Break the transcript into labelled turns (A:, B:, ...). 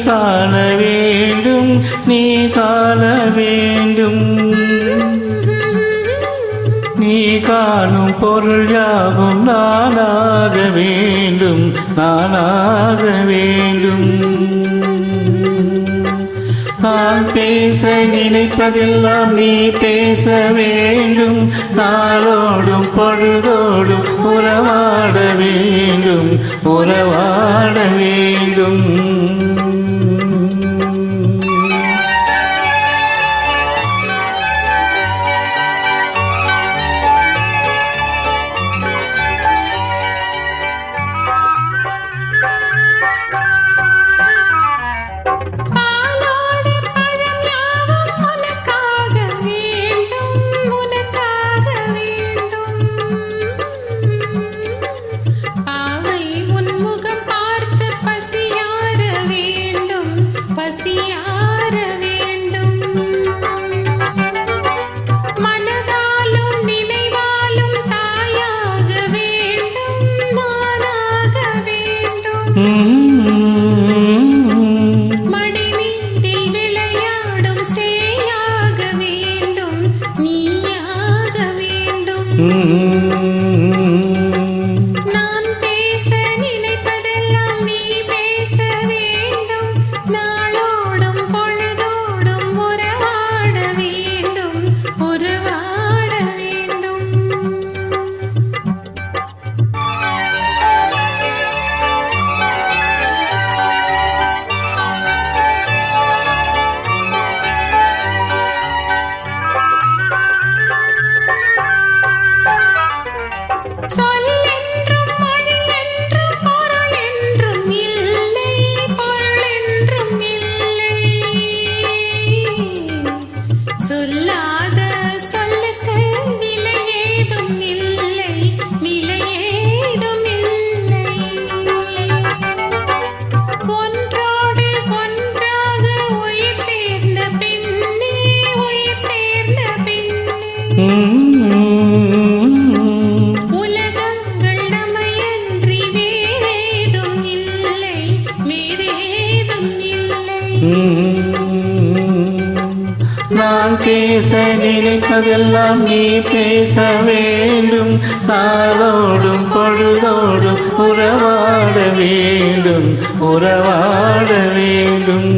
A: காண வேண்டும், நீ காண வேண்டும். நீ காணும் பொருள் யாவும் நானாக வேண்டும், நானாக வேண்டும். நான் பேச நினைப்பதெல்லாம் நீ பேச வேண்டும். நாளோடும் பொழுதோடும் உறவாட வேண்டும், உறவாட வேண்டும்.
B: பசியார வேண்டும். மனதாலும் நினைவாலும் தாயாக வேண்டும், நானாக வேண்டும். மடிமீதில் விளையாடும் சேயாக வேண்டும், நீயாக வேண்டும். நான் பேச நினைப்பதெல்லாம் நீ பேச வேண்டும். நாளோடும் பொழுதோடும் உறவாட வேண்டும், உறவாட வேண்டும். சொல்லென்றும் மொழியென்றும் பொருள் என்றும் இல்லை, பொருள் என்றும் இல்லை. சொல்லாத சொல்லுக்கு விலை ஏதும் இல்லை, விலை ஏதும் இல்லை. ஒன்றோடு ஒன்றாக உயிர் சேர்ந்த பின்னே, உயிர் சேர்ந்த பின்னே. உலகங்கள் நம்மையன்றி வேறேதும் இல்லை, வேறேதும் இல்லை.
A: நான் பேச நினைப்பதெல்லாம் நீ பேச வேண்டும். நாளோடும் பொழுதோடும் உறவாட வேண்டும், உறவாட வேண்டும்.